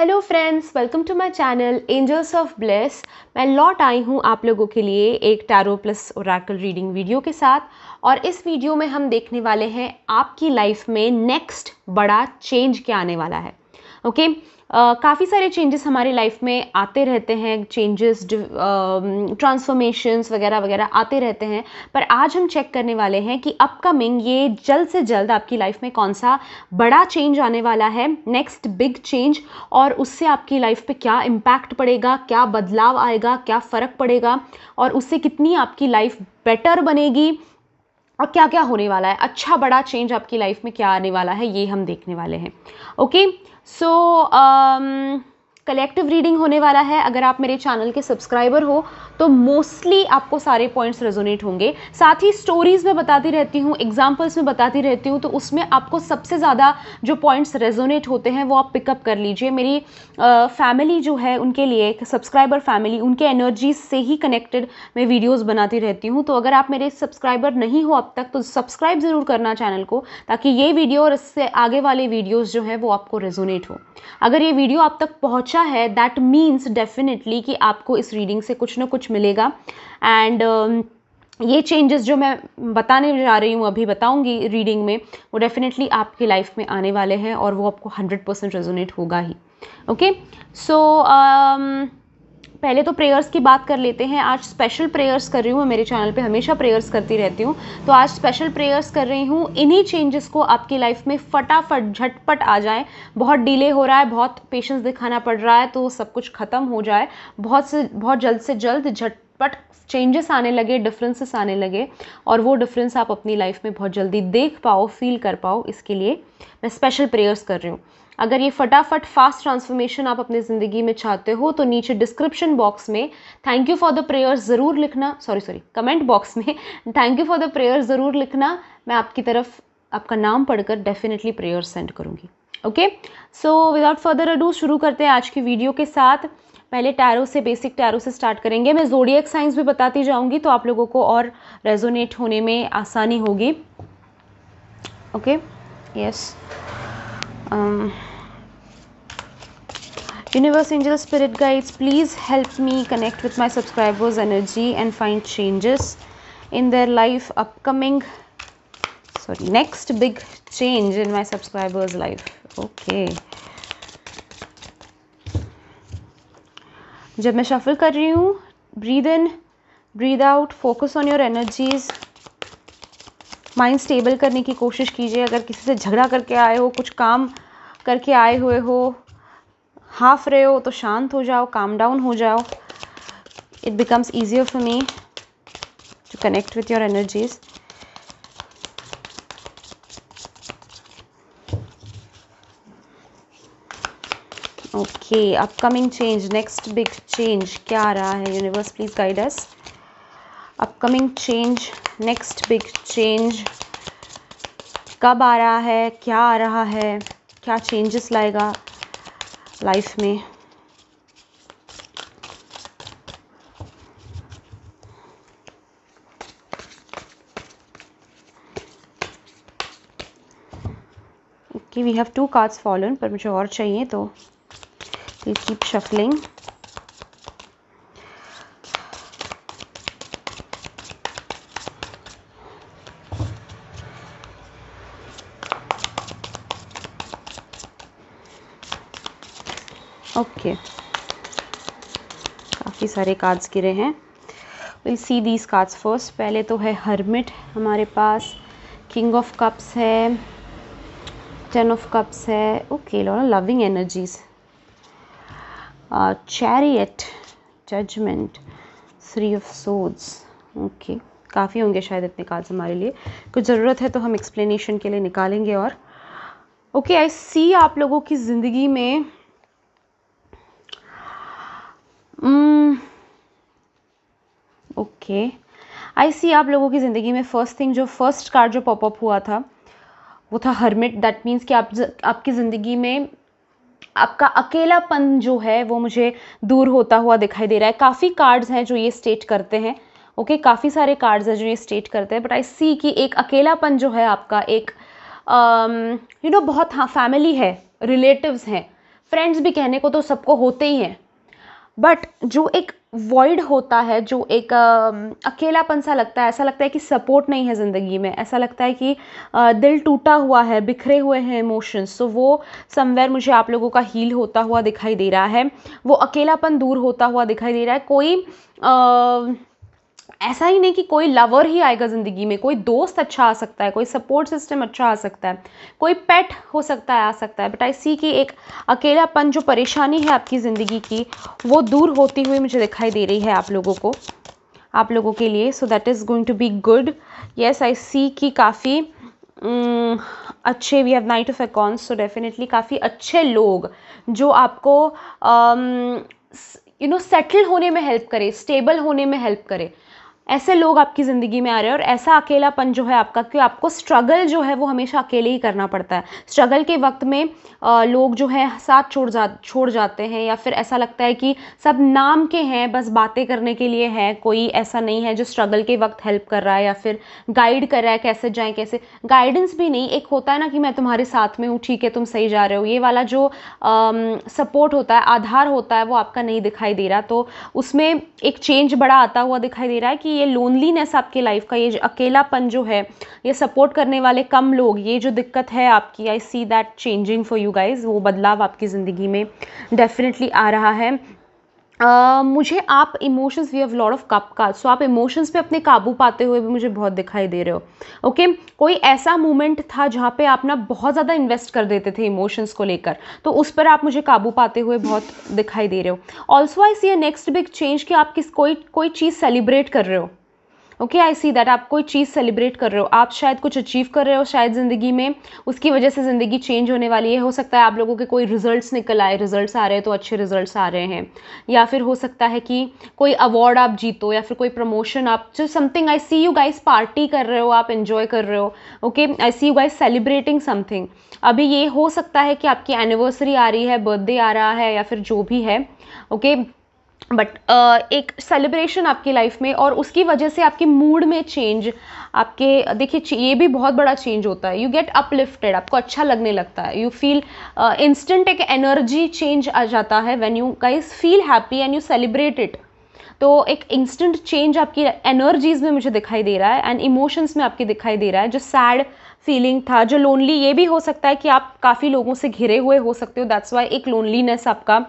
Hello friends, welcome to my channel Angels of Bless. मैं लौट आई हूँ आप लोगों के लिए एक tarot plus oracle reading video के साथ। और इस वीडियो में हम देखने वाले हैं आपकी लाइफ में नेक्स्ट बड़ा चेंज क्या आने वाला है। ओके, काफ़ी सारे चेंजेस हमारी लाइफ में आते रहते हैं, चेंजेस ट्रांसफॉर्मेशंस वगैरह वगैरह आते रहते हैं। पर आज हम चेक करने वाले हैं कि अपकमिंग ये जल्द से जल्द आपकी लाइफ में कौन सा बड़ा चेंज आने वाला है, नेक्स्ट बिग चेंज, और उससे आपकी लाइफ पे क्या इम्पैक्ट पड़ेगा, क्या बदलाव आएगा, क्या फ़र्क पड़ेगा, और उससे कितनी आपकी लाइफ बेटर बनेगी, और क्या क्या होने वाला है। अच्छा बड़ा चेंज आपकी लाइफ में क्या आने वाला है, ये हम देखने वाले हैं। ओके, सो कलेक्टिव रीडिंग होने वाला है। अगर आप मेरे चैनल के सब्सक्राइबर हो तो मोस्टली आपको सारे पॉइंट्स रेजोनेट होंगे। साथ ही स्टोरीज में बताती रहती हूँ, एग्जाम्पल्स में बताती रहती हूँ, तो उसमें आपको सबसे ज़्यादा जो पॉइंट्स रेजोनेट होते हैं वो आप पिकअप कर लीजिए। मेरी फैमिली जो है उनके लिए, सब्सक्राइबर फैमिली, उनके एनर्जीज से ही कनेक्टेड मैं वीडियोस बनाती रहती हूँ। तो अगर आप मेरे सब्सक्राइबर नहीं हो अब तक तो सब्सक्राइब ज़रूर करना चैनल को, ताकि ये वीडियो और इससे आगे वाले वीडियोज़ जो है वो आपको रेजोनेट हो। अगर ये वीडियो आप तक पहुँचा है, दैट मीन्स डेफिनेटली कि आपको इस रीडिंग से कुछ ना कुछ मिलेगा। एंड ये चेंजेस जो मैं बताने जा रही हूँ, अभी बताऊंगी रीडिंग में, वो डेफिनेटली आपकी लाइफ में आने वाले हैं और वो आपको 100% रेजोनेट होगा ही। ओके, सो पहले तो प्रेयर्स की बात कर लेते हैं। आज स्पेशल प्रेयर्स कर रही हूँ, मैं मेरे चैनल पे हमेशा प्रेयर्स करती रहती हूँ, तो आज स्पेशल प्रेयर्स कर रही हूँ। इन्हीं चेंजेस को आपकी लाइफ में फटाफट झटपट आ जाए। बहुत डिले हो रहा है, बहुत पेशेंस दिखाना पड़ रहा है, तो सब कुछ ख़त्म हो जाए, बहुत जल्द से जल्द झटपट चेंजेस आने लगे, डिफरेंसेस आने लगे, और वो डिफरेंस आप अपनी लाइफ में बहुत जल्दी देख पाओ, फील कर पाओ, इसके लिए मैं स्पेशल प्रेयर्स कर रही हूँ। अगर ये फटाफट फास्ट ट्रांसफॉर्मेशन आप अपनी ज़िंदगी में चाहते हो तो नीचे डिस्क्रिप्शन बॉक्स में thank you for the prayers ज़रूर लिखना, सॉरी कमेंट बॉक्स में thank you for the prayers ज़रूर लिखना। मैं आपकी तरफ आपका नाम पढ़कर डेफिनेटली प्रेयर्स सेंड करूँगी। Okay, so without further ado शुरू करते हैं आज की वीडियो के साथ। पहले टैरो से, बेसिक टैरो से स्टार्ट करेंगे। मैं ज़ोडिएक साइंस भी बताती जाऊँगी तो आप लोगों को और रेजोनेट होने में आसानी होगी। Okay, yes. Universe, angel, spirit guides, please help me connect with my subscribers' energy and find changes in their life. Next big change in my subscribers' life. Okay. जब मैं shuffle कर रही हूँ, breathe in, breathe out, focus on your energies. Mind stable करने की कोशिश कीजिए। अगर किसी से झगड़ा करके आए हो, कुछ काम करके आए हुए हो, हाफ रहे हो, तो शांत हो जाओ, काम डाउन हो जाओ। It becomes easier for me to connect with your energies. Okay, upcoming change, next big change क्या आ रहा है? Universe please guide us. Upcoming change, next big change कब आ रहा है, क्या आ रहा है, क्या चेंजेस लाएगा लाइफ में? Okay, we have 2 cards fallen, पर मुझे और चाहिए तो प्लीज कीप शफलिंग। ओके, काफ़ी सारे कार्ड्स गिरे हैं। Will see these cards first. पहले तो है हर्मिट हमारे पास, किंग ऑफ कप्स है, 10 ऑफ कप्स है। Okay, loving energies, chariot, judgement, 3 of swords. Okay, काफ़ी होंगे शायद इतने कार्ड्स हमारे लिए। कुछ ज़रूरत है तो हम एक्सप्लेनेशन के लिए निकालेंगे। और ओके, आई सी आप लोगों की ज़िंदगी में ओके, आई सी आप लोगों की ज़िंदगी में फर्स्ट कार्ड जो पॉपअप हुआ था वो था हर्मिट। दैट मीन्स कि आपकी ज़िंदगी में आपका अकेलापन जो है वो मुझे दूर होता हुआ दिखाई दे रहा है। काफ़ी कार्ड्स हैं जो ये स्टेट करते हैं। ओके, काफ़ी सारे कार्ड्स हैं जो ये स्टेट करते हैं, बट आई सी कि एक अकेलापन जो है आपका, एक बहुत, हाँ, फैमिली है, रिलेटिव्स हैं, फ्रेंड्स भी कहने को तो सबको होते ही हैं, बट जो एक वॉइड होता है, जो एक अकेलापन सा लगता है, ऐसा लगता है कि सपोर्ट नहीं है ज़िंदगी में, ऐसा लगता है कि दिल टूटा हुआ है, बिखरे हुए हैं इमोशंस, तो वो समवेयर मुझे आप लोगों का हील होता हुआ दिखाई दे रहा है, वो अकेलापन दूर होता हुआ दिखाई दे रहा है। कोई ऐसा ही नहीं कि कोई लवर ही आएगा ज़िंदगी में, कोई दोस्त अच्छा आ सकता है, कोई सपोर्ट सिस्टम अच्छा आ सकता है, कोई पेट हो सकता है, आ सकता है, बट आई सी कि एक अकेलापन, जो परेशानी है आपकी ज़िंदगी की, वो दूर होती हुई मुझे दिखाई दे रही है आप लोगों के लिए। So that is going to be good. Yes, I see कि काफ़ी अच्छे, we have knight of acorns, so definitely काफ़ी अच्छे लोग जो आपको सेटल होने में हेल्प करे, स्टेबल होने में हेल्प करे, ऐसे लोग आपकी ज़िंदगी में आ रहे हैं। और ऐसा अकेलापन जो है आपका, कि आपको स्ट्रगल जो है वो हमेशा अकेले ही करना पड़ता है। स्ट्रगल के वक्त में लोग जो है साथ छोड़ जाते हैं, या फिर ऐसा लगता है कि सब नाम के हैं, बस बातें करने के लिए है, कोई ऐसा नहीं है जो स्ट्रगल के वक्त हेल्प कर रहा है या फिर गाइड कर रहा है, कैसे जाएं, कैसे, गाइडेंस भी नहीं, एक होता है ना कि मैं तुम्हारे साथ में हूँ, ठीक है तुम सही जा रहे हो, ये वाला जो सपोर्ट होता है, आधार होता है, वो आपका नहीं दिखाई दे रहा। तो उसमें एक चेंज बड़ा आता हुआ दिखाई दे रहा है कि ये लोनलीनेस आपकी लाइफ का, ये जो अकेलापन जो है, ये सपोर्ट करने वाले कम लोग, ये जो दिक्कत है आपकी, I see that changing for you guys. वो बदलाव आपकी ज़िंदगी में डेफिनेटली आ रहा है। मुझे आप emotions, we have lot of cup cards, so आप इमोशंस पे अपने काबू पाते हुए भी मुझे बहुत दिखाई दे रहे हो। ओके, कोई ऐसा मोमेंट था जहाँ पे आप ना बहुत ज़्यादा इन्वेस्ट कर देते थे इमोशंस को लेकर, तो उस पर आप मुझे काबू पाते हुए बहुत दिखाई दे रहे हो। Also I see a next big change, कि आप कोई चीज़ सेलिब्रेट कर रहे हो। ओके, आई सी दैट आप कोई चीज़ सेलिब्रेट कर रहे हो, आप शायद कुछ अचीव कर रहे हो शायद ज़िंदगी में, उसकी वजह से ज़िंदगी चेंज होने वाली है। हो सकता है आप लोगों के कोई रिजल्ट्स निकल आए, रिजल्ट्स आ रहे हैं तो अच्छे रिजल्ट्स आ रहे हैं, या फिर हो सकता है कि कोई अवार्ड आप जीतो, या फिर कोई प्रमोशन, आप जो something, I see you guys party कर रहे हो, आप एंजॉय कर रहे हो। Okay, I see you guys celebrating something. अभी ये हो सकता है कि आपकी एनिवर्सरी आ रही है, बर्थडे आ रहा है, या फिर जो भी है। ओके, बट एक सेलिब्रेशन आपकी लाइफ में, और उसकी वजह से आपके मूड में चेंज, आपके देखिए ये भी बहुत बड़ा चेंज होता है। यू गेट अपलिफ्टेड, आपको अच्छा लगने लगता है, यू फील इंस्टेंट, एक एनर्जी चेंज आ जाता है when you guys feel happy and you celebrate it. तो एक इंस्टेंट चेंज आपकी एनर्जीज में मुझे दिखाई दे रहा है, एंड इमोशंस में आपके दिखाई दे रहा है। जो सैड फीलिंग था, जो लोनली, ये भी हो सकता है कि आप काफ़ी लोगों से घिरे हुए हो सकते हो, दैट्स वाई एक लोनलीनेस आपका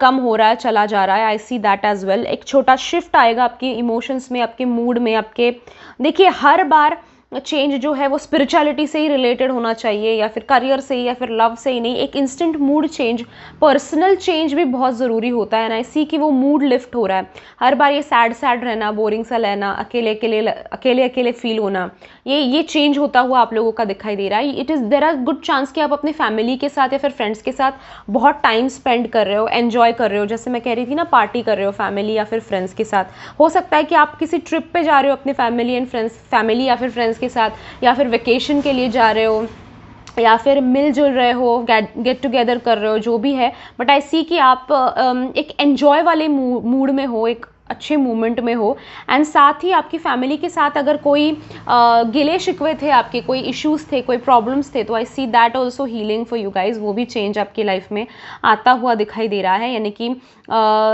कम हो रहा है, चला जा रहा है। I see that as well. एक छोटा शिफ्ट आएगा आपके इमोशंस में, आपके मूड में, आपके, देखिए हर बार चेंज जो है वो स्पिरिचुअलिटी से ही रिलेटेड होना चाहिए, या फिर करियर से ही, या फिर लव से ही नहीं। एक instant mood change, personal change भी बहुत ज़रूरी होता है, एंड आई सी कि वो मूड लिफ्ट हो रहा है। हर बार ये सैड सैड रहना, बोरिंग सा रहना, अकेले अकेले फील होना, ये चेंज होता हुआ आप लोगों का दिखाई दे रहा है। It is, there are good chance कि आप अपनी फैमिली के साथ या फिर फ्रेंड्स के साथ बहुत टाइम स्पेंड कर रहे हो, एंजॉय कर रहे हो, जैसे मैं कह रही थी ना, पार्टी कर रहे हो फैमिली या फिर फ्रेंड्स के साथ। हो सकता है कि आप किसी ट्रिप पे जा रहे हो अपने फैमिली या फिर फ्रेंड्स के साथ, या फिर वेकेशन के लिए जा रहे हो, या फिर मिलजुल रहे हो, गेट टुगेदर कर रहे हो, जो भी है। बट आई सी कि आप एक एन्जॉय वाले मूड में हो, एक अच्छे मोमेंट में हो, एंड साथ ही आपकी फैमिली के साथ अगर कोई गिले शिकवे थे आपके, कोई इश्यूज थे, कोई प्रॉब्लम्स थे, तो I see that also healing for you guys. वो भी चेंज आपकी लाइफ में आता हुआ दिखाई दे रहा है, यानी कि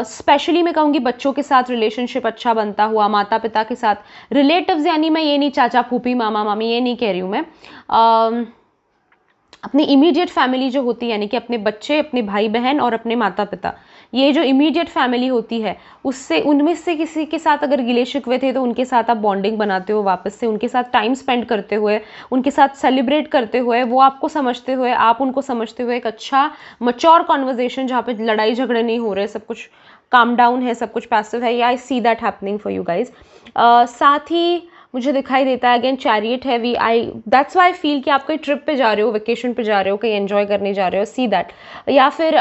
स्पेशली मैं कहूँगी बच्चों के साथ रिलेशनशिप अच्छा बनता हुआ, माता पिता के साथ, रिलेटिव्स, यानी मैं ये नहीं चाचा फूफी मामा मामी ये नहीं कह रही हूँ मैं, अपनी इमीडिएट फैमिली जो होती है, यानी कि अपने बच्चे, अपने भाई बहन और अपने माता पिता, ये जो इमीडिएट फैमिली होती है, उससे, उनमें से किसी के साथ अगर गिले शिकवे थे तो उनके साथ आप बॉन्डिंग बनाते हो वापस से, उनके साथ टाइम स्पेंड करते हुए, उनके साथ सेलिब्रेट करते हुए, वो आपको समझते हुए, आप उनको समझते हुए, एक अच्छा मच्योर कॉन्वर्जेशन जहाँ पे लड़ाई झगड़े नहीं हो रहे, सब कुछ काम डाउन है, सब कुछ पैसिव है। I see that happening for you guys. साथ ही मुझे दिखाई देता है अगेन चैरियट है, दैट्स वाई आई फील कि आप कोई ट्रिप पे जा रहे हो, वेकेशन पे जा रहे हो, कहीं एंजॉय करने जा रहे हो, सी दैट। या फिर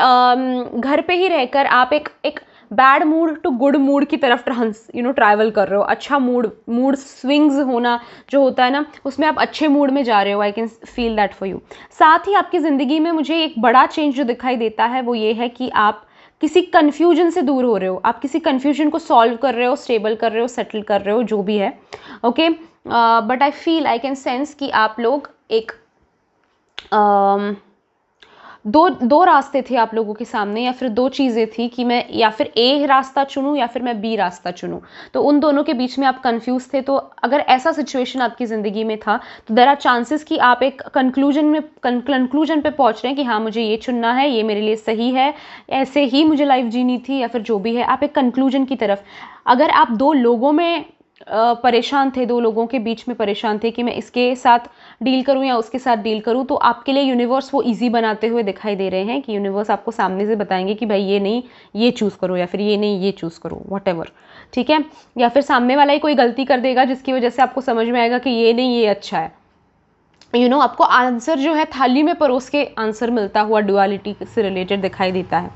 घर पे ही रहकर आप एक bad mood to good mood की तरफ ट्रैवल कर रहे हो। अच्छा मूड स्विंग्स होना जो होता है ना, उसमें आप अच्छे मूड में जा रहे हो। I can feel that for you. साथ ही आपकी ज़िंदगी में मुझे एक बड़ा चेंज जो दिखाई देता है वो ये है कि आप किसी कन्फ्यूजन से दूर हो रहे हो, आप किसी कन्फ्यूजन को सॉल्व कर रहे हो, स्टेबल कर रहे हो, सेटल कर रहे हो, जो भी है। Okay, but I feel, I can sense कि आप लोग एक दो रास्ते थे आप लोगों के सामने, या फिर दो चीज़ें थी कि मैं या फिर ए रास्ता चुनूं या फिर मैं बी रास्ता चुनूं। तो उन दोनों के बीच में आप कंफ्यूज थे। तो अगर ऐसा सिचुएशन आपकी ज़िंदगी में था तो देयर आर चांसेस कि आप एक कंक्लूजन पे पहुंच रहे हैं कि हाँ मुझे ये चुनना है, ये मेरे लिए सही है, ऐसे ही मुझे लाइफ जीनी थी, या फिर जो भी है आप एक कंक्लूजन की तरफ। अगर आप दो लोगों में परेशान थे, दो लोगों के बीच में परेशान थे कि मैं इसके साथ डील करूं या उसके साथ डील करूं, तो आपके लिए यूनिवर्स वो इजी बनाते हुए दिखाई दे रहे हैं कि यूनिवर्स आपको सामने से बताएंगे कि भाई ये नहीं ये चूज़ करो, या फिर ये नहीं ये चूज़ करो, व्हाटएवर, ठीक है। या फिर सामने वाला ही कोई गलती कर देगा जिसकी वजह से आपको समझ में आएगा कि ये नहीं ये अच्छा है। आपको आंसर जो है थाली में परोस के आंसर मिलता हुआ डुअलिटी से रिलेटेड दिखाई देता है।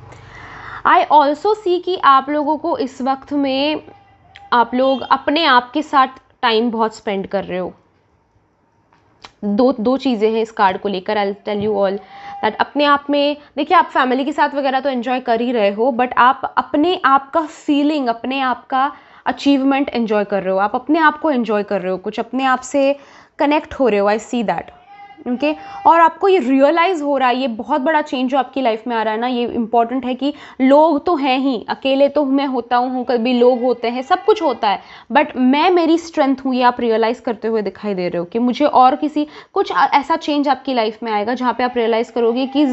आई ऑल्सो सी कि आप लोगों को इस वक्त में आप लोग अपने आप के साथ टाइम बहुत स्पेंड कर रहे हो। दो चीज़ें हैं इस कार्ड को लेकर। I tell you all that अपने आप में देखिए, आप फैमिली के साथ वगैरह तो एंजॉय कर ही रहे हो, बट आप अपने आप का फीलिंग, अपने आप का अचीवमेंट एंजॉय कर रहे हो, आप अपने आप को एंजॉय कर रहे हो, कुछ अपने आप से कनेक्ट हो रहे हो। I see that, okay. और आपको ये रियलाइज़ हो रहा है, ये बहुत बड़ा चेंज जो आपकी लाइफ में आ रहा है ना, ये इंपॉर्टेंट है कि लोग तो हैं ही, अकेले तो मैं होता हूँ, कभी लोग होते हैं, सब कुछ होता है, बट मैं मेरी स्ट्रेंथ हूँ, ये आप रियलाइज़ करते हुए दिखाई दे रहे हो कि मुझे और किसी कुछ ऐसा चेंज आपकी लाइफ में आएगा जहाँ पे आप रियलाइज़ करोगे कि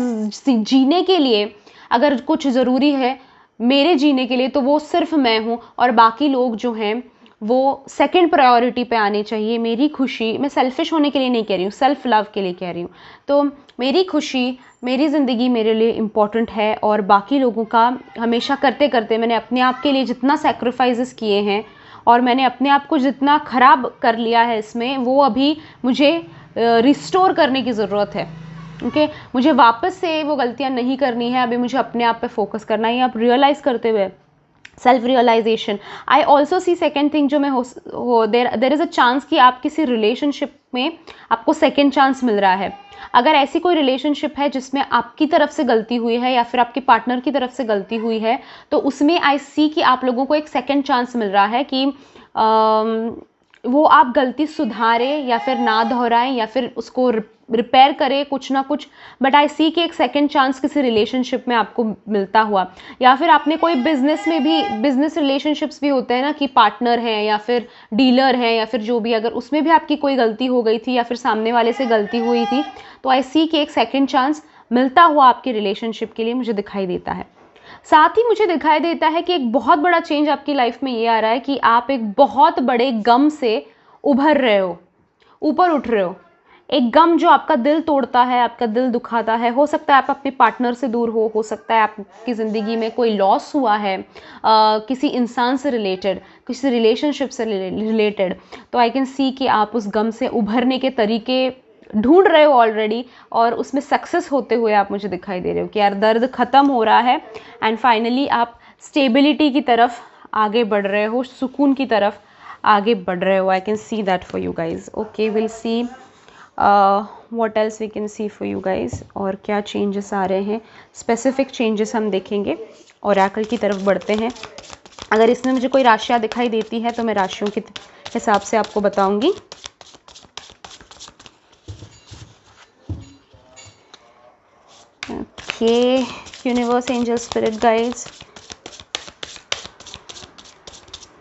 जीने के लिए अगर कुछ ज़रूरी है मेरे जीने के लिए, तो वो सिर्फ मैं हूँ, और बाकी लोग जो हैं वो सेकंड प्रायोरिटी पे आने चाहिए। मेरी खुशी, मैं सेल्फिश होने के लिए नहीं कह रही हूँ, सेल्फ लव के लिए कह रही हूँ। तो मेरी खुशी, मेरी ज़िंदगी मेरे लिए इम्पॉर्टेंट है, और बाकी लोगों का हमेशा करते करते मैंने अपने आप के लिए जितना सेक्रीफाइसेस किए हैं और मैंने अपने आप को जितना ख़राब कर लिया है इसमें, वो अभी मुझे रिस्टोर करने की ज़रूरत है। ओके, मुझे वापस से वो गलतियाँ नहीं करनी है, अभी मुझे अपने आप पे फोकस करना है। आप रियलाइज़ करते हुए self realisation. I also see second thing जो मैं देर इज़ अ चांस कि आप किसी रिलेशनशिप में आपको सेकेंड चांस मिल रहा है। अगर ऐसी कोई रिलेशनशिप है जिसमें आपकी तरफ से गलती हुई है या फिर आपके पार्टनर की तरफ से गलती हुई है, तो उसमें आई सी कि आप लोगों को एक सेकेंड चांस मिल रहा है कि वो आप गलती सुधारें या फिर ना दोहराएं या फिर उसको रिपेयर करे कुछ ना कुछ, बट आई सी कि एक सेकंड चांस किसी रिलेशनशिप में आपको मिलता हुआ। या फिर आपने कोई बिजनेस में भी, बिजनेस रिलेशनशिप्स भी होते हैं ना कि पार्टनर हैं या फिर डीलर हैं या फिर जो भी, अगर उसमें भी आपकी कोई गलती हो गई थी या फिर सामने वाले से गलती हुई थी, तो आई सी कि एक सेकेंड चांस मिलता हुआ आपकी रिलेशनशिप के लिए मुझे दिखाई देता है। साथ ही मुझे दिखाई देता है कि एक बहुत बड़ा चेंज आपकी लाइफ में ये आ रहा है कि आप एक बहुत बड़े गम से उभर रहे हो, ऊपर उठ रहे हो। एक गम जो आपका दिल तोड़ता है, आपका दिल दुखाता है। हो सकता है आप अपने पार्टनर से दूर हो सकता है आपकी ज़िंदगी में कोई लॉस हुआ है किसी इंसान से रिलेटेड, किसी रिलेशनशिप से रिलेटेड। तो आई कैन सी कि आप उस गम से उभरने के तरीके ढूंढ रहे हो ऑलरेडी, और उसमें सक्सेस होते हुए आप मुझे दिखाई दे रहे हो कि यार दर्द ख़त्म हो रहा है, एंड फाइनली आप स्टेबिलिटी की तरफ आगे बढ़ रहे हो, सुकून की तरफ आगे बढ़ रहे हो। I can see that for you guys. Okay, will see what else we can see for you guys, और क्या चेंजेस आ रहे हैं, स्पेसिफिक चेंजेस हम देखेंगे। ओरेकल की तरफ बढ़ते हैं। अगर इसमें मुझे कोई राशियाँ दिखाई देती है तो मैं राशियों के हिसाब से आपको बताऊंगी। Okay, universe, angel, spirit guides,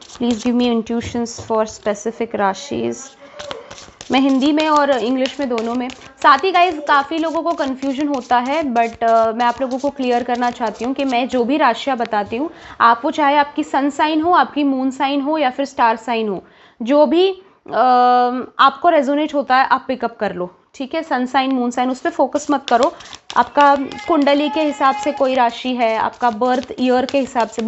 please give me intuitions for specific राशिज़। मैं हिंदी में और इंग्लिश में दोनों में। साथ ही गाइज काफ़ी लोगों को कन्फ्यूजन होता है, बट मैं आप लोगों को क्लियर करना चाहती हूँ कि मैं जो भी राशियाँ बताती हूँ, आप वो चाहे आपकी सन साइन हो, आपकी मून साइन हो या फिर स्टार साइन हो, जो भी आपको रेजोनेट होता है आप पिकअप कर लो, ठीक है। सन साइन, मून साइन, उस पर फोकस मत करो। आपका कुंडली के हिसाब से कोई राशि है, आपका बर्थ ईयर के हिसाब से,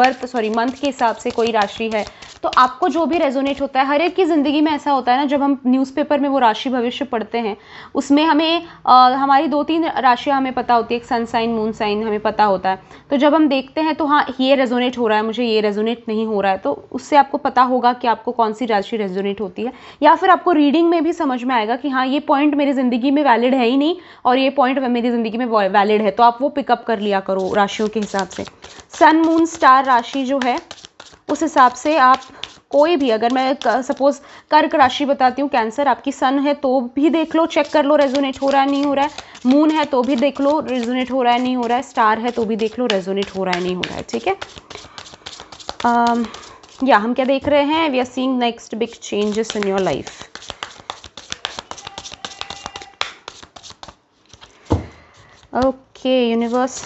मंथ के हिसाब से कोई राशि है, तो आपको जो भी रेजोनेट होता है। हर एक की ज़िंदगी में ऐसा होता है ना, जब हम न्यूज़पेपर में वो राशि भविष्य पढ़ते हैं, उसमें हमें हमारी 2-3 राशियाँ हमें पता होती है, एक सन साइन, मून साइन हमें पता होता है। तो जब हम देखते हैं तो हाँ ये रेजोनेट हो रहा है, मुझे ये रेजोनेट नहीं हो रहा है, तो उससे आपको पता होगा कि आपको कौन सी राशि रेजोनेट होती है। या फिर आपको रीडिंग में भी समझ में आएगा कि हाँ ये पॉइंट मेरी ज़िंदगी में वैलिड है ही नहीं और ये पॉइंट मेरी ज़िंदगी में वैलिड है, तो आप वो पिकअप कर लिया करो राशियों के हिसाब से। सन, मून, स्टार राशि जो है उस हिसाब से आप कोई भी, अगर मैं सपोज कर्क राशि बताती हूँ, कैंसर आपकी सन है तो भी देख लो, चेक कर लो रेजोनेट हो रहा है नहीं हो रहा है, मून है तो भी देख लो रेजोनेट हो रहा है नहीं हो रहा है, स्टार है तो भी देख लो रेजोनेट हो रहा है नहीं हो रहा है, ठीक है। या हम क्या देख रहे हैं, we are seeing next big changes in your life. Okay universe,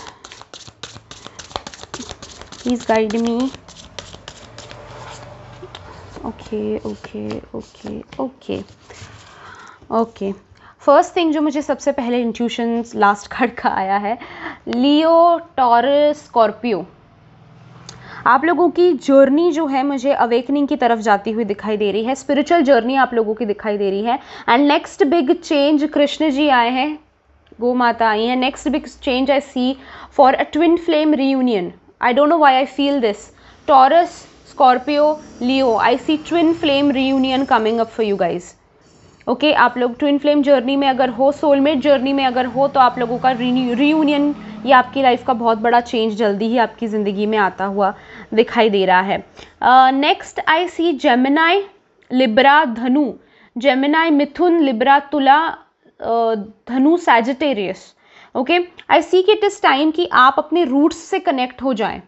please guide me. Okay okay okay okay okay, first thing जो मुझे सबसे पहले इंट्यूशन लास्ट कार्ड का आया है, लियो, टॉरस, स्कॉर्पियो। आप लोगों की जर्नी जो है मुझे अवेकनिंग की तरफ जाती हुई दिखाई दे रही है, स्पिरिचुअल जर्नी आप लोगों की दिखाई दे रही है। And next big change, Krishna ji आए हैं, गो माता आई है, next big change I see for a twin flame reunion. I don't know why I feel this. Taurus, Scorpio, Leo, I see twin flame reunion coming up for you guys. Okay, आप लोग twin flame journey में अगर हो, soulmate journey में अगर हो, तो आप लोगों का रीयूनियन या आपकी लाइफ का बहुत बड़ा चेंज जल्दी ही आपकी ज़िंदगी में आता हुआ दिखाई दे रहा है। Next I see Gemini, Libra, Dhanu, Gemini, Mithun, Libra, Tula, Dhanu, Sagittarius. Okay, I see कि इट इज़ टाइम कि आप अपने रूट्स से कनेक्ट हो जाएं।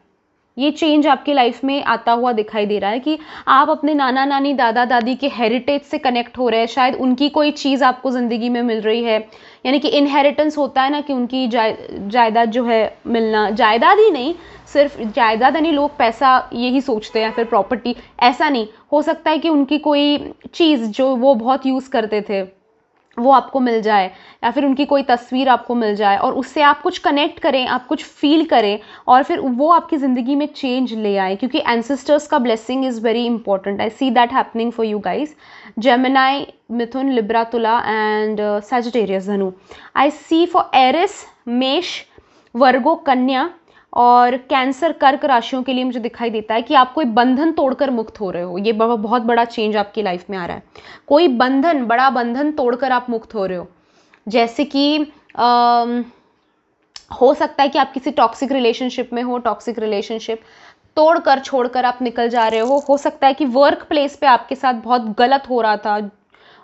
ये चेंज आपकी लाइफ में आता हुआ दिखाई दे रहा है कि आप अपने नाना नानी, दादा दादी के हेरिटेज से कनेक्ट हो रहे हैं। शायद उनकी कोई चीज़ आपको ज़िंदगी में मिल रही है, यानी कि इनहेरिटेंस होता है ना, कि उनकी जायदाद जो है मिलना, जायदाद ही नहीं, सिर्फ जायदाद यानी लोग पैसा यही सोचते हैं, फिर प्रॉपर्टी, ऐसा नहीं, हो सकता है कि उनकी कोई चीज़ जो वो बहुत यूज़ करते थे वो आपको मिल जाए, या फिर उनकी कोई तस्वीर आपको मिल जाए और उससे आप कुछ कनेक्ट करें, आप कुछ फील करें और फिर वो आपकी ज़िंदगी में चेंज ले आए, क्योंकि एंसेस्टर्स का blessing is very important. I see that happening for you guys. Gemini, Mithun, Libra, तुला एंड सैजिटेरियस, धनु। आई सी फॉर एरिस, मेष, वर्गो, कन्या और कैंसर, कर्क राशियों के लिए मुझे दिखाई देता है कि आप कोई बंधन तोड़कर मुक्त हो रहे हो। ये बहुत बड़ा चेंज आपकी लाइफ में आ रहा है। कोई बंधन, बड़ा बंधन तोड़कर आप मुक्त हो रहे हो। जैसे कि हो सकता है कि आप किसी टॉक्सिक रिलेशनशिप में हो, टॉक्सिक रिलेशनशिप तोड़कर, छोड़कर आप निकल जा रहे हो सकता है कि वर्क प्लेस पे आपके साथ बहुत गलत हो रहा था,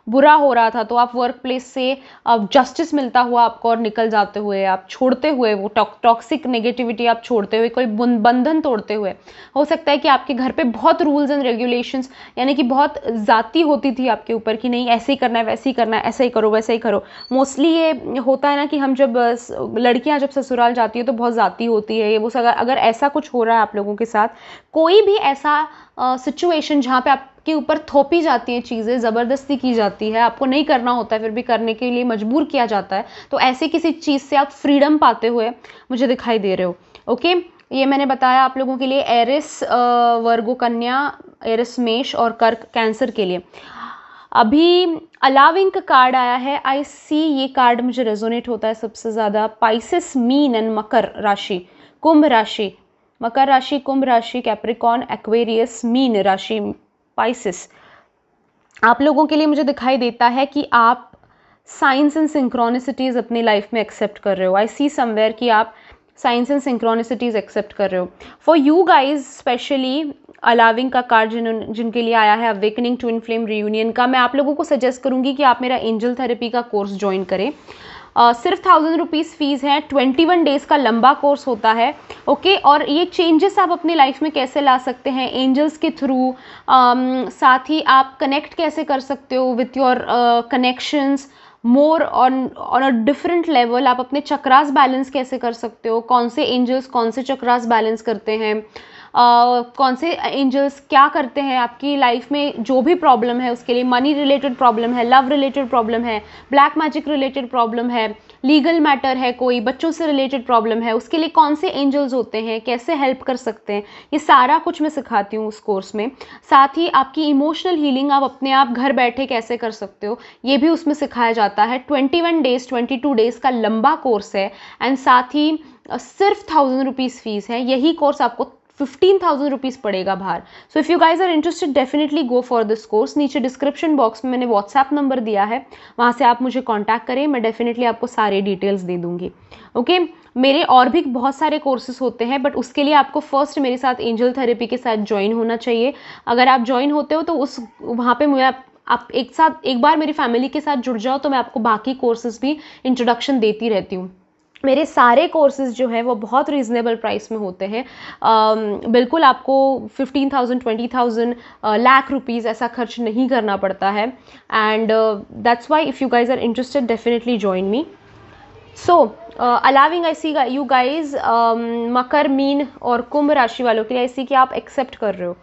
बुरा हो रहा था, तो आप वर्क प्लेस से जस्टिस मिलता हुआ आपको और निकल जाते हुए, आप छोड़ते हुए वो टॉक्सिक नेगेटिविटी आप छोड़ते हुए, कोई बंधन तोड़ते हुए। हो सकता है कि आपके घर पे बहुत रूल्स एंड रेगुलेशंस, यानी कि बहुत ज़ाती होती थी आपके ऊपर कि नहीं ऐसे ही करना है, वैसे ही करना है, ऐसे ही करो, वैसे ही करो। मोस्टली ये होता है ना कि हम जब लड़कियां जब ससुराल जाती है तो बहुत ज़ाती होती है ये वो। अगर ऐसा कुछ हो रहा है आप लोगों के साथ, कोई भी ऐसा सिचुएशन जहाँ पे आपके ऊपर थोपी जाती हैं चीज़ें, ज़बरदस्ती की जाती है, आपको नहीं करना होता है फिर भी करने के लिए मजबूर किया जाता है, तो ऐसे किसी चीज़ से आप फ्रीडम पाते हुए मुझे दिखाई दे रहे हो। ओके, ये मैंने बताया आप लोगों के लिए एरिस, वर्गो, कन्या, एरिस, मेष और कर्क, कैंसर के लिए। अभी अलाविंग का कार्ड आया है, आई सी ये कार्ड मुझे रेजोनेट होता है सबसे ज़्यादा। पाइसेस, मीन एंड मकर राशि, कुंभ राशि, मकर राशि, कुंभ राशि, कैप्रिकॉर्न, एक्वेरियस, मीन राशि, पाइसेस। आप लोगों के लिए मुझे दिखाई देता है कि आप साइंस एंड सिंक्रोनिसिटीज़ अपनी लाइफ में एक्सेप्ट कर रहे हो। आई सी समवेयर कि आप साइंस एंड सिंक्रोनिसिटीज़ एक्सेप्ट कर रहे हो। For you guys specially allowing का कार्ड जिनके लिए आया है अवेकनिंग ट्विन फ्लेम रियूनियन का, मैं आप लोगों को सजेस्ट करूंगी कि आप मेरा एंजल थेरेपी का कोर्स ज्वाइन करें। सिर्फ 1000 रुपीज़ फीस है, 21 डेज़ का लंबा कोर्स होता है। ओके, और ये चेंजेस आप अपनी लाइफ में कैसे ला सकते हैं एंजल्स के थ्रू, साथ ही आप कनेक्ट कैसे कर सकते हो with your connections more on a different level, आप अपने चक्रास बैलेंस कैसे कर सकते हो, कौन से एंजल्स कौन से चक्रास बैलेंस करते हैं, कौन से एंजल्स क्या करते हैं आपकी लाइफ में जो भी प्रॉब्लम है उसके लिए, मनी रिलेटेड प्रॉब्लम है, लव रिलेटेड प्रॉब्लम है, ब्लैक मैजिक रिलेटेड प्रॉब्लम है, लीगल मैटर है, कोई बच्चों से रिलेटेड प्रॉब्लम है, उसके लिए कौन से एंजल्स होते हैं, कैसे हेल्प कर सकते हैं, ये सारा कुछ मैं सिखाती हूँ उस कोर्स में। साथ ही आपकी इमोशनल हीलिंग आप अपने आप घर बैठे कैसे कर सकते हो ये भी उसमें सिखाया जाता है। 21 डेज़ 22 डेज़ का लंबा कोर्स है एंड साथ ही सिर्फ 1000 रुपीज़ फीस है। यही कोर्स आपको 15,000 रुपीज़ पड़ेगा बाहर। So if you guys are interested definitely go for this course. नीचे डिस्क्रिप्शन बॉक्स में मैंने व्हाट्सएप नंबर दिया है, वहाँ से आप मुझे कॉन्टैक्ट करें, मैं डेफिनेटली आपको सारे डिटेल्स दे दूँगी। ओके, मेरे और भी बहुत सारे कोर्सेज होते हैं, बट उसके लिए आपको फर्स्ट मेरे साथ एंजल थेरेपी के साथ ज्वाइन होना चाहिए। अगर आप ज्वाइन होते हो तो उस वहाँ पे मैं आप एक बार मेरी फैमिली के साथ जुड़ जाओ तो मैं आपको बाकी कोर्सेज भी इंट्रोडक्शन देती रहती हूँ। मेरे सारे कोर्सेज जो है वो बहुत रीज़नेबल प्राइस में होते हैं। बिल्कुल आपको 15,000 20,000 लाख रुपीज़ ऐसा खर्च नहीं करना पड़ता है। And that's why if you guys are interested definitely join me. So allowing I see you guys Makar, Meen और कुंभ राशि वालों के लिए आई सी कि आप एक्सेप्ट कर रहे हो।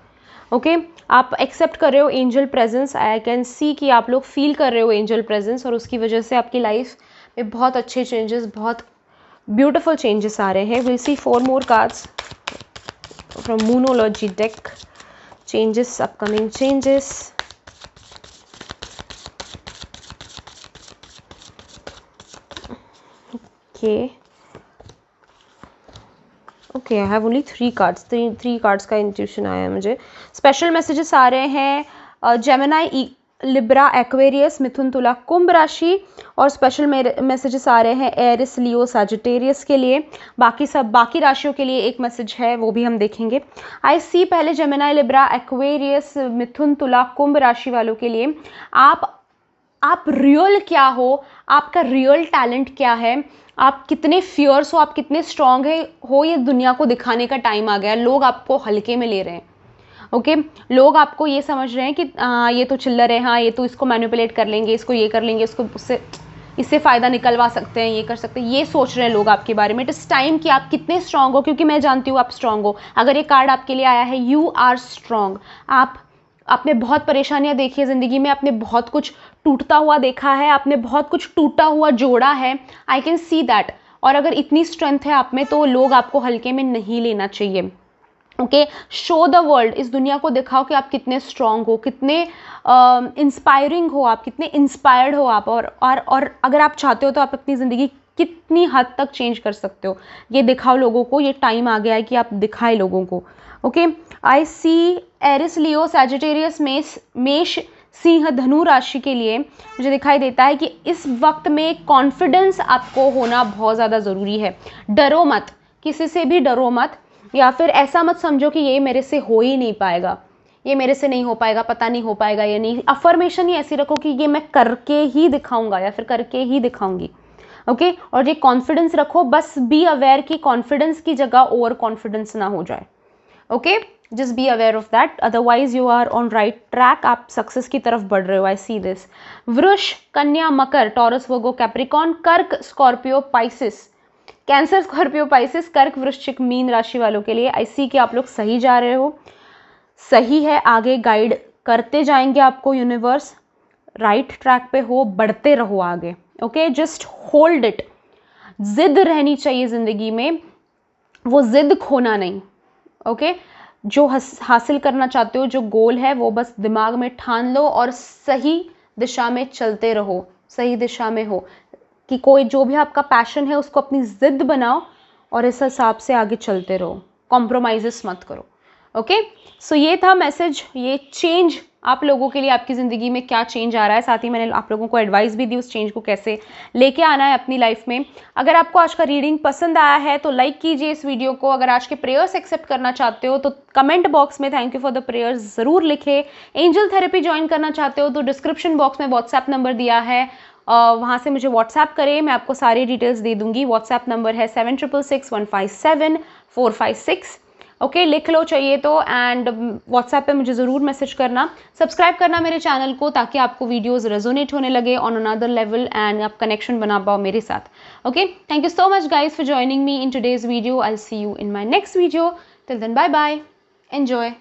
ओके आप एक्सेप्ट कर रहे हो एंजल प्रेजेंस। आई कैन सी कि आप लोग फील कर रहे हो एंजल प्रेजेंस, और उसकी वजह से आपकी लाइफ में बहुत अच्छे चेंजेस, बहुत ब्यूटिफुल चेंजेस आ रहे हैं। Will see 4 more cards from Moonology deck. Changes, upcoming changes. Okay, I have only 3 cards. 3 cards का इंट्यूशन आया है मुझे। स्पेशल मैसेजेस आ रहे हैं जेमिनी, लिब्रा, एक्वेरियस, मिथुन, तुला, कुंभ राशि, और स्पेशल मैसेजेस आ रहे हैं एरिस, लियो, सजिटेरियस के लिए। बाकी राशियों के लिए एक मैसेज है, वो भी हम देखेंगे। आई सी पहले जेमिनी, लिब्रा, एक्वेरियस, मिथुन, तुला, कुंभ राशि वालों के लिए आप रियल क्या हो, आपका रियल टैलेंट क्या है, आप कितने फियर्स हो, आप कितने स्ट्रांग हो, ये दुनिया को दिखाने का टाइम आ गया। लोग आपको हल्के में ले रहे हैं। ओके लोग आपको ये समझ रहे हैं कि ये तो चिल्लर है, हाँ ये तो इसको मैनिपुलेट कर लेंगे, इसको ये कर लेंगे, इससे फ़ायदा निकलवा सकते हैं, ये कर सकते हैं, ये सोच रहे हैं लोग आपके बारे में। इट इज़ टाइम कि आप कितने स्ट्रांग हो, क्योंकि मैं जानती हूँ आप स्ट्रांग हो। अगर ये कार्ड आपके लिए आया है, यू आर स्ट्रांग। आपने बहुत परेशानियां देखी है ज़िंदगी में, आपने बहुत कुछ टूटता हुआ देखा है, आपने बहुत कुछ टूटा हुआ जोड़ा है। आई कैन सी दैट। और अगर इतनी स्ट्रेंथ है आप में तो लोग आपको हल्के में नहीं लेना चाहिए। ओके शो द वर्ल्ड, इस दुनिया को दिखाओ कि आप कितने स्ट्रांग हो, कितने इंस्पायरिंग हो, आप कितने इंस्पायर्ड हो आप। और अगर आप चाहते हो तो आप अपनी ज़िंदगी कितनी हद तक चेंज कर सकते हो, ये दिखाओ लोगों को। ये टाइम आ गया है कि आप दिखाए लोगों को। Okay I see Aries, Leo, Sagittarius, Mesh, Singh, धनु राशि के लिए मुझे दिखाई देता है कि इस वक्त में कॉन्फिडेंस आपको होना बहुत ज़्यादा ज़रूरी है। डरो मत, किसी से भी डरो मत, या फिर ऐसा मत समझो कि ये मेरे से हो ही नहीं पाएगा, ये मेरे से नहीं हो पाएगा, पता नहीं हो पाएगा या नहीं। अफर्मेशन ही ऐसी रखो कि ये मैं करके ही दिखाऊंगा या फिर करके ही दिखाऊंगी। ओके और ये कॉन्फिडेंस रखो। बस बी अवेयर कि कॉन्फिडेंस की जगह ओवर कॉन्फिडेंस ना हो जाए। Okay just be aware of that, otherwise you are on right track, आप सक्सेस की तरफ बढ़ रहे हो। I see this. Vrish, Kanya, Makar, Taurus, Virgo, Capricorn, Kark, Scorpio, Pisces, Cancer, Scorpio, Pisces, Kark, Vrishchik, mean राशि वालों के लिए आई सी कि आप लोग सही जा रहे हो, सही है, आगे गाइड करते जाएंगे आपको यूनिवर्स, राइट ट्रैक पे हो, बढ़ते रहो आगे। Okay just hold it. जिद रहनी चाहिए ज़िंदगी में, वो जिद खोना नहीं। ओके जो हासिल करना चाहते हो, जो गोल है, वो बस दिमाग में ठान लो और सही दिशा में चलते रहो, सही दिशा में हो कि कोई जो भी आपका पैशन है उसको अपनी जिद बनाओ और इस हिसाब से आगे चलते रहो, कॉम्प्रोमाइज़ेस मत करो। ओके सो ये था मैसेज, ये चेंज आप लोगों के लिए, आपकी ज़िंदगी में क्या चेंज आ रहा है। साथ ही मैंने आप लोगों को एडवाइस भी दी उस चेंज को कैसे लेके आना है अपनी लाइफ में। अगर आपको आज का रीडिंग पसंद आया है तो लाइक कीजिए इस वीडियो को। अगर आज के प्रेयर्स एक्सेप्ट करना चाहते हो तो कमेंट बॉक्स में thank you for the prayers ज़रूर लिखे। एंजल थेरेपी ज्वाइन करना चाहते हो तो डिस्क्रिप्शन बॉक्स में व्हाट्सएप नंबर दिया है, वहाँ से मुझे व्हाट्सएप करें, मैं आपको सारी डिटेल्स दे दूंगी। व्हाट्सएप नंबर है 7666157456। ओके लिख लो चाहिए तो, एंड व्हाट्सएप पे मुझे ज़रूर मैसेज करना। सब्सक्राइब करना मेरे चैनल को ताकि आपको वीडियोस रेजोनेट होने लगे ऑन अनदर लेवल एंड आप कनेक्शन बना पाओ मेरे साथ। Okay thank you so much guys for joining me in today's video. I see you in my next video. Till then bye bye, enjoy.